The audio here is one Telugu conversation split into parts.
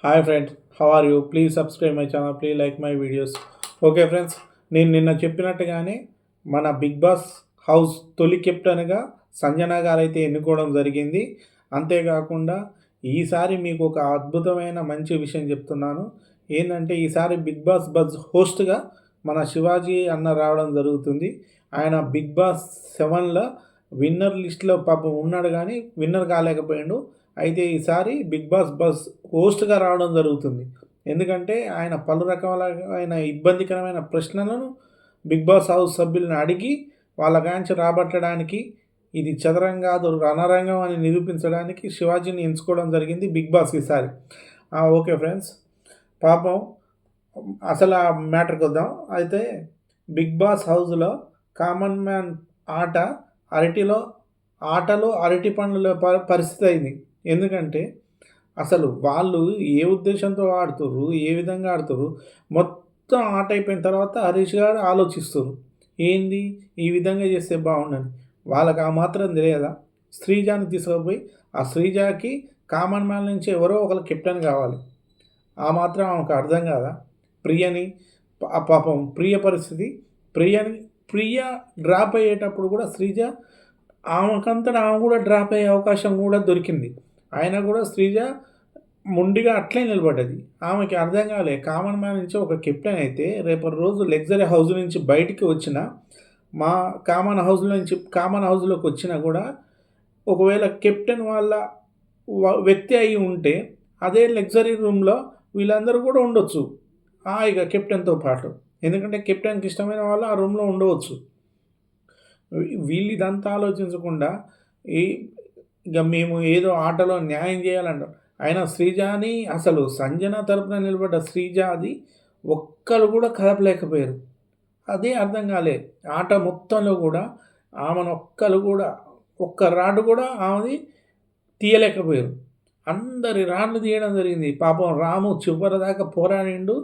Hi friends, how are you? Please subscribe my channel, please like my videos. Okay friends, నేను నిన్న చెప్పినట్టుగానే మన బిగ్ బాస్ హౌస్ తొలి కెప్టెన్గా సంజన గారు అయితే ఎన్నుకోవడం జరిగింది. అంతేకాకుండా ఈసారి మీకు ఒక అద్భుతమైన మంచి విషయం చెప్తున్నాను. ఏంటంటే ఈసారి బిగ్ బాస్ బజ్ హోస్ట్గా మన శివాజీ అన్న రావడం జరుగుతుంది. ఆయన బిగ్ బాస్ 7లో విన్నర్ లిస్ట్లో పాపం ఉన్నాడు కానీ విన్నర్ కాలేకపోయాడు. అయితే ఈసారి బిగ్ బాస్ బస్ హోస్ట్గా రావడం జరుగుతుంది. ఎందుకంటే ఆయన పలు రకాలైన ఇబ్బందికరమైన ప్రశ్నలను బిగ్ బాస్ హౌస్ సభ్యులను అడిగి వాళ్ళ కాంచి రాబట్టడానికి, ఇది చదరం కాదు రణరంగం అని నిరూపించడానికి శివాజీని ఎంచుకోవడం జరిగింది బిగ్ బాస్ ఈసారి. ఓకే ఫ్రెండ్స్, పాపం అసలు ఆ మ్యాటర్కి వద్దాం. అయితే బిగ్ బాస్ హౌస్లో కామన్ మ్యాన్ ఆట ఆటలో అరటి పండ్ల పరిస్థితి అయింది. ఎందుకంటే అసలు వాళ్ళు ఏ ఉద్దేశంతో ఆడుతుర్రు, ఏ విధంగా ఆడుతుర్రు, మొత్తం ఆట అయిపోయిన తర్వాత హరీష్ గారు ఆలోచిస్తుర్రు. ఏంది ఈ విధంగా చేస్తే బాగుండని. వాళ్ళకి ఆ మాత్రం తెలియదా? శ్రీజాని తీసుకుపోయి ఆ శ్రీజాకి కామన్ మ్యాన్ నుంచి ఎవరో ఒకరు కెప్టెన్ కావాలి. ఆ మాత్రం ఆమెకు అర్థం కాదా? ప్రియని పాపం ప్రియ పరిస్థితి, ప్రియ డ్రాప్ అయ్యేటప్పుడు కూడా శ్రీజ ఆమెకంతటా ఆమె కూడా డ్రాప్ అయ్యే అవకాశం కూడా దొరికింది. అయినా కూడా శ్రీజ మొండిగా అట్లే నిలబడ్డది. ఆమెకి అర్థం కాలే కామన్ మ్యాన్ నుంచి ఒక కెప్టెన్ అయితే రేపటి రోజు లగ్జరీ హౌస్ నుంచి బయటికి వచ్చిన మా కామన్ హౌస్లోకి వచ్చినా కూడా ఒకవేళ కెప్టెన్ వాళ్ళ వ్యక్తి అయి ఉంటే అదే లగ్జరీ రూమ్లో వీళ్ళందరూ కూడా ఉండొచ్చు హాయిగా కెప్టెన్తో పాటు. ఎందుకంటే కెప్టెన్కి ఇష్టమైన వాళ్ళు ఆ రూమ్లో ఉండవచ్చు. వీళ్ళు ఇదంతా ఆలోచించకుండా ఈ ఇక మేము ఏదో ఆటలో న్యాయం చేయాలంటాం. అయినా శ్రీజాని అసలు సంజన తరపున నిలబడ్డ శ్రీజాది ఒక్కరు కూడా కదపలేకపోయారు. అదే అర్థం కాలే. ఆట మొత్తంలో కూడా ఆమెను ఒక్క రాడ్ కూడా ఆమెది తీయలేకపోయారు. అందరి రాళ్ళు తీయడం జరిగింది. పాపం రాము చివరి దాకా పోరాడిండు.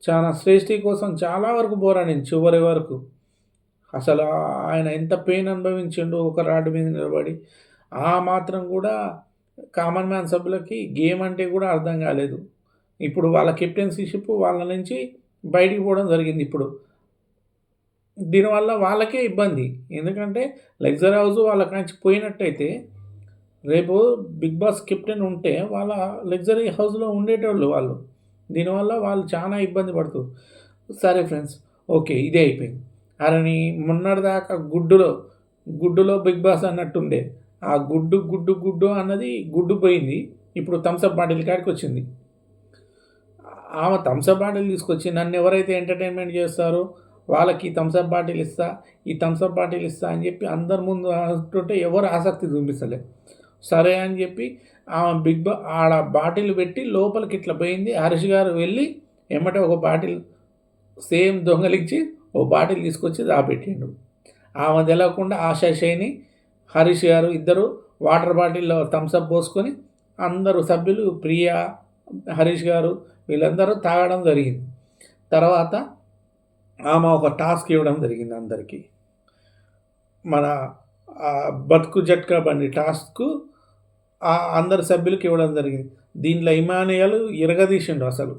చాలా శ్రేష్ఠి కోసం చాలా వరకు పోరాడిండు చివరి వరకు. అసలు ఆయన ఎంత పెయిన్ అనుభవించిండు ఒక రాడ్ మీద నిలబడి. ఆ మాత్రం కూడా కామన్ మ్యాన్ సభ్యులకి గేమ్ అంటే కూడా అర్థం కాలేదు. ఇప్పుడు వాళ్ళ కెప్టెన్సీషిప్ వాళ్ళ నుంచి బయటికి పోవడం జరిగింది. ఇప్పుడు దీనివల్ల వాళ్ళకే ఇబ్బంది. ఎందుకంటే లగ్జరీ హౌస్ వాళ్ళ నుంచి పోయినట్టయితే రేపు బిగ్ బాస్ కెప్టెన్ ఉంటే వాళ్ళ లగ్జరీ హౌస్లో ఉండేటోళ్ళు వాళ్ళు. దీనివల్ల వాళ్ళు చాలా ఇబ్బంది పడుతారు. సరే ఫ్రెండ్స్, ఓకే, ఇదే అయిపోయింది. అరని మొన్నటిదాకా గుడ్డులో బిగ్ బాస్ అన్నట్టుండే. ఆ గుడ్డు అన్నది గుడ్డు పోయింది. ఇప్పుడు థమ్సప్ బాటిల్ కాడికి వచ్చింది. ఆమె థమ్సప్ బాటిల్ తీసుకొచ్చి నన్ను ఎవరైతే ఎంటర్టైన్మెంట్ చేస్తారో వాళ్ళకి థమ్సప్ బాటిల్ ఇస్తా అని చెప్పి అందరి ముందు అంటుంటే ఎవరు ఆసక్తి చూపిస్తలే. సరే అని చెప్పి ఆమె ఆడ బాటిల్ పెట్టి లోపలికి ఇట్లా పోయింది. హరీష్ గారు వెళ్ళి ఎమ్మటే ఒక బాటిల్ సేమ్ దొంగలించి ఓ బాటిల్ తీసుకొచ్చి దాపెట్టిండు. ఆమె తెలవకుండా ఆశా షైని హరీష్ గారు ఇద్దరు వాటర్ బాటిల్లో థమ్సప్ పోసుకొని అందరూ సభ్యులు ప్రియా, హరీష్ గారు వీళ్ళందరూ తాగడం జరిగింది. తర్వాత ఆమె ఒక టాస్క్ ఇవ్వడం జరిగింది అందరికీ. మన బతుకు జట్కా బండి టాస్క్ అందరు సభ్యులకి ఇవ్వడం జరిగింది. దీంట్లో ఇమానియల్ ఇరగదీసిండు. అసలు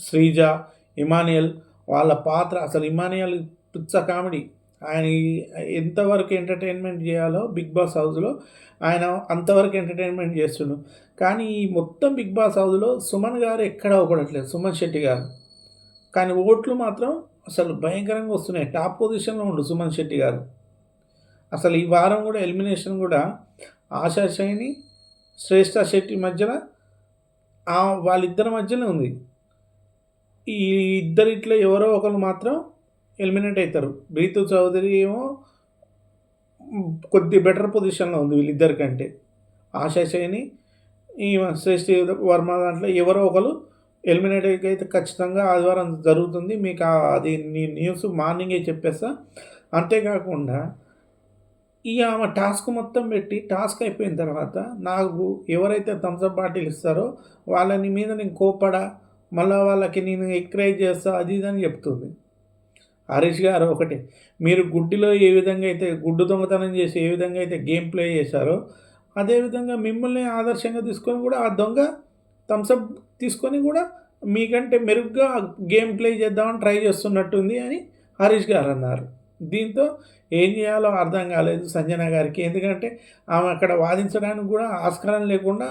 శ్రీజ, ఇమానియల్ వాళ్ళ పాత్ర అసలు ఇమానియల్ పిచ్చ కామెడీ. ఆయన ఎంతవరకు ఎంటర్టైన్మెంట్ చేయాలో బిగ్ బాస్ హౌస్లో ఆయన అంతవరకు ఎంటర్టైన్మెంట్ చేస్తుండు. కానీ ఈ మొత్తం బిగ్ బాస్ హౌస్లో సుమన్ గారు ఎక్కడ ఒకడట్లేదు, సుమన్ శెట్టి గారు. కానీ ఓట్లు మాత్రం అసలు భయంకరంగా వస్తున్నాయి. టాప్ పొజిషన్లో ఉండు సుమన్ శెట్టి గారు. అసలు ఈ వారం కూడా ఎలిమినేషన్ కూడా ఆశా షైని, శ్రేష్ఠ శెట్టి మధ్యలో వాళ్ళిద్దరి మధ్యలో ఉంది. ఈ ఇద్దరిట్లో ఎవరో ఒకరు మాత్రం ఎలిమినేట్ అవుతారు. రీతు చౌదరి ఏమో కొద్ది బెటర్ పొజిషన్లో ఉంది వీళ్ళిద్దరికంటే. ఆశా షైని, ఈ శ్రేష్ఠ వర్మ దాంట్లో ఎవరో ఒకరు ఎలిమినేట్ అయితే ఖచ్చితంగా ఆదివారం జరుగుతుంది. మీకు అది న్యూస్ మార్నింగే చెప్పేస్తా. అంతేకాకుండా ఆమె టాస్క్ మొత్తం పెట్టి టాస్క్ అయిపోయిన తర్వాత నాకు ఎవరైతే థమ్సప్ బాటిల్ ఇస్తారో వాళ్ళని మీద నేను కోపడా, మళ్ళీ వాళ్ళకి నేను ఎంకరేజ్ చేస్తా, అది ఇది అని చెప్తుంది. హరీష్ గారు ఒకటే, మీరు గుడ్డిలో ఏ విధంగా అయితే గుడ్డు దొంగతనం చేసి ఏ విధంగా అయితే గేమ్ ప్లే చేశారో అదేవిధంగా మిమ్మల్ని ఆదర్శంగా తీసుకొని కూడా ఆ దొంగ థమ్సప్ తీసుకొని కూడా మీకంటే మెరుగ్గా గేమ్ ప్లే చేద్దామని ట్రై చేస్తున్నట్టుంది అని హరీష్ గారు అన్నారు. దీంతో ఏం చేయాలో అర్థం కాలేదు సంజన గారికి. ఎందుకంటే ఆమె అక్కడ వాదించడానికి కూడా ఆస్కారం లేకుండా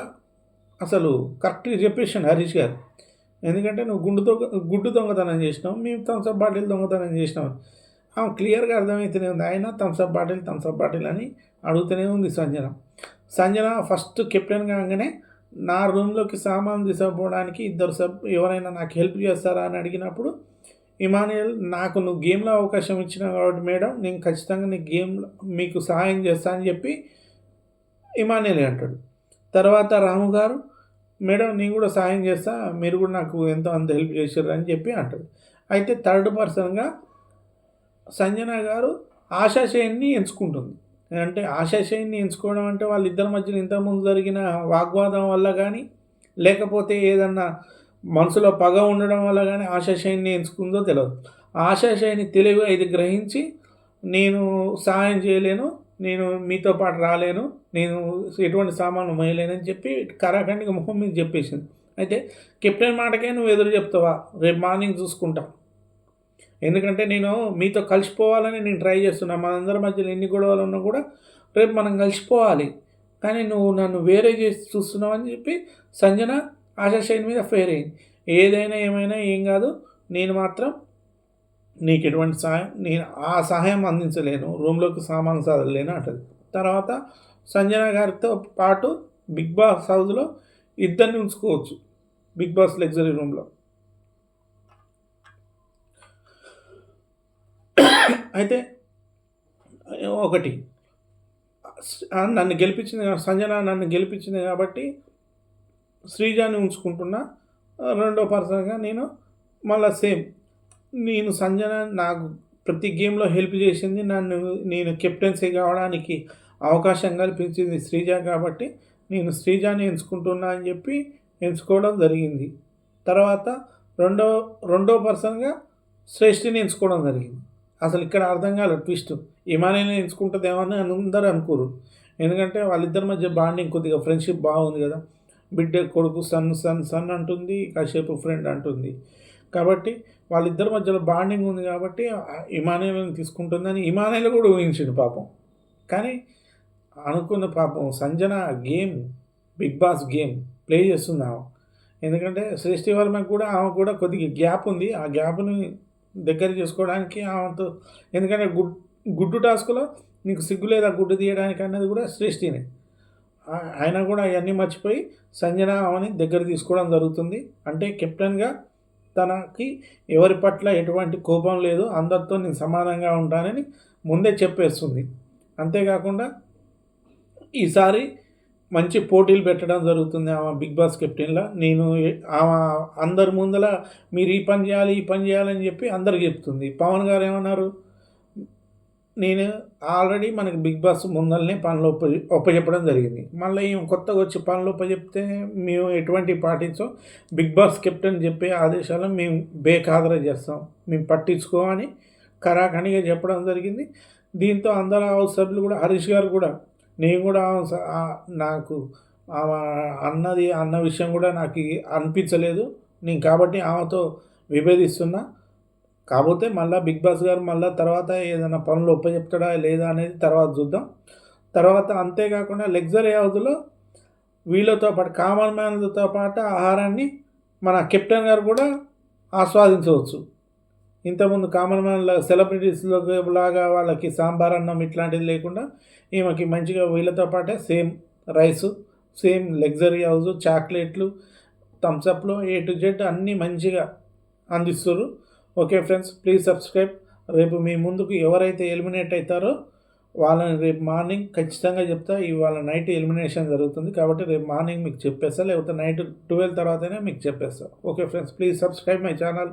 అసలు కరెక్ట్‌గా చెప్పేసిండు హరీష్ గారు. ఎందుకంటే నువ్వు గుడ్డు దొంగతనం చేసినావు, మేము థమ్సప్ బాటిల్ దొంగతనం చేసినాం. ఆమె క్లియర్‌గా అర్థమైతేనే ఉంది. ఆయన థమ్సప్ బాటిల్ అని అడుగుతూనే ఉంది సంజన. సంజన ఫస్ట్ కెప్టెన్ కాగానే నా రూమ్‌లోకి సామాను తీసుకుపోవడానికి ఎవరైనా నాకు హెల్ప్ చేస్తారా అని అడిగినప్పుడు, ఇమానుయేల్ నాకు నువ్వు గేమ్‌లో అవకాశం ఇచ్చినావు కాబట్టి మేడం నేను ఖచ్చితంగా నీ గేమ్‌లో మీకు సహాయం చేస్తా అని చెప్పి ఇమానుయేల్ అంటాడు. తర్వాత రాము గారు, మేడం నేను కూడా సహాయం చేస్తా, మీరు కూడా నాకు ఎంతో అంత హెల్ప్ చేశారు అని చెప్పి అంటాడు. అయితే థర్డ్ పర్సన్‌గా సంజన గారు ఆశా షైన్ని ఎంచుకుంటుంది. అంటే ఆశా షైన్ని ఎంచుకోవడం అంటే వాళ్ళిద్దరి మధ్యన ఇంతకుముందు జరిగిన వాగ్వాదం వల్ల కానీ, లేకపోతే ఏదన్నా మనసులో పగ ఉండడం వల్ల కానీ ఆశా షైన్ని ఎంచుకుందో తెలవదు. ఆశా షైని తెలివిగా ఇది గ్రహించి నేను సహాయం చేయలేను, నేను మీతో పాటు రాలేను, నేను ఎటువంటి సామాను మోయలేనని చెప్పి కరాఖండిగా మొహం మీద చెప్పేసింది. అయితే కెప్టెన్ మాటకే నువ్వు ఎదురు చెప్తావా? రేపు మార్నింగ్ చూసుకుంటా. ఎందుకంటే నేను మీతో కలిసిపోవాలని నేను ట్రై చేస్తున్నా. మనందరి మధ్యలో ఎన్ని గొడవలు ఉన్నా కూడా రేపు మనం కలిసిపోవాలి. కానీ నువ్వు నన్ను వేరే చేసి చూస్తున్నావు అని చెప్పి సంజన ఆశా షైన్ మీద ఫెయిర్ అయింది. ఏదైనా ఏమైనా ఏం కాదు, నేను మాత్రం నీకు ఎటువంటి నేను ఆ సహాయం అందించలేను, రూమ్లోకి సామాను సదరలేను అంటది. తర్వాత సంజన గారితో పాటు బిగ్ బాస్ హౌస్లో ఇద్దరిని ఉంచుకోవచ్చు బిగ్ బాస్ లగ్జరీ రూమ్లో. అయితే ఒకటి సంజన నన్ను గెలిపించింది కాబట్టి శ్రీజాని ఉంచుకుంటున్నా. రెండో పర్సన్గా నేను మళ్ళీ సేమ్ నేను సంజన నాకు ప్రతి గేమ్లో హెల్ప్ చేసింది, నేను కెప్టెన్సీ కావడానికి అవకాశం కల్పించింది శ్రీజ కాబట్టి నేను శ్రీజాని ఎంచుకుంటున్నా అని చెప్పి ఎంచుకోవడం జరిగింది. తర్వాత రెండో పర్సన్గా శ్రేష్ఠిని ఎంచుకోవడం జరిగింది. అసలు ఇక్కడ అర్థం కాలేదు ట్విస్ట్. ఇమానిని ఎంచుకుంటుందేమో అని అందరూ అనుకోరు. ఎందుకంటే వాళ్ళిద్దరి మధ్య బాండింగ్ కొద్దిగా ఫ్రెండ్షిప్ బాగుంది కదా. బిడ్డ కొడుకు సన్ అంటుంది, కాసేపు ఫ్రెండ్ అంటుంది. కాబట్టి వాళ్ళిద్దరి మధ్యలో బాండింగ్ ఉంది కాబట్టి ఇమానియల్ని తీసుకుంటుందని ఇమానియల్ కూడా ఊహించిండు పాపం. కానీ అనుకున్న పాపం Sanjana Bigg Boss game play చేస్తుంది ఆమె. ఎందుకంటే శ్రేష్ఠి వర్మకు కూడా ఆమె కూడా కొద్దిగా గ్యాప్ ఉంది. ఆ గ్యాప్ని దగ్గర చేసుకోవడానికి ఆమెతో, ఎందుకంటే గుడ్డు టాస్క్లో నీకు సిగ్గు లేదా గుడ్డు తీయడానికి అన్నది కూడా శ్రేష్ఠినే. ఆయన కూడా అవన్నీ మర్చిపోయి సంజన ఆమెని దగ్గర తీసుకోవడం జరుగుతుంది. అంటే కెప్టెన్గా తనకి ఎవరి పట్ల ఎటువంటి కోపం లేదు, అందరితో నేను సమానంగా ఉంటానని ముందే చెప్పేస్తుంది. అంతేకాకుండా ఈసారి మంచి పోటీలు పెట్టడం జరుగుతుంది ఆమె బిగ్ బాస్ కెప్టెన్లో. ఆమె అందరి ముందర మీరు ఈ పని చేయాలని చెప్పి అందరికి చెప్తుంది. పవన్ గారు ఏమన్నారు, నేను ఆల్రెడీ మనకి బిగ్ బాస్ ముందరనే పనులు ఒప్పచెప్పడం జరిగింది, మళ్ళీ ఈమె కొత్తగా వచ్చి పనులు ఒప్పచెప్తే మేము ఎటువంటి పాటించాం, బిగ్ బాస్ కెప్టెన్ చెప్పే ఆదేశాలను మేము బేఖాతరు చేస్తాం, మేము పట్టించుకోమని కరాఖండిగా చెప్పడం జరిగింది. దీంతో అందరూ హౌస్ సభ్యులు కూడా, హరీష్ గారు కూడా, నేను కూడా నాకు ఆమె అన్న విషయం కూడా నాకు అనిపించలేదు, నేను కాబట్టి ఆమెతో విభేదిస్తున్నా. కాకపోతే మళ్ళీ బిగ్ బాస్ గారు మళ్ళీ తర్వాత ఏదైనా పనులు ఒప్పచెప్తాడా లేదా అనేది తర్వాత చూద్దాం. తర్వాత అంతేకాకుండా లగ్జరీ హౌస్లో వీళ్ళతో పాటు కామన్ మ్యాన్లతో పాటు ఆహారాన్ని మన కెప్టెన్ గారు కూడా ఆస్వాదించవచ్చు. ఇంతకుముందు కామన్ మ్యాన్ సెలబ్రిటీస్లో లాగా వాళ్ళకి సాంబార్ అన్నం ఇట్లాంటిది లేకుండా ఈమెకి మంచిగా వీళ్ళతో పాటే same rice, same luxury house, చాక్లెట్లు, థమ్స్అప్లో A to Z అన్నీ మంచిగా అందిస్తారు. Okay friends, please subscribe. రేపు మీ ముందుకు ఎవరైతే ఎలిమినేట్ అవుతారో వాళ్ళని రేపు మార్నింగ్ ఖచ్చితంగా చెప్తా. ఇవాళ నైట్ ఎలిమినేషన్ జరుగుతుంది కాబట్టి రేపు మార్నింగ్ మీకు చెప్పేస్తా, లేకపోతే నైట్ 12 తర్వాతనే మీకు చెప్పేస్తా. Okay friends, please subscribe my channel.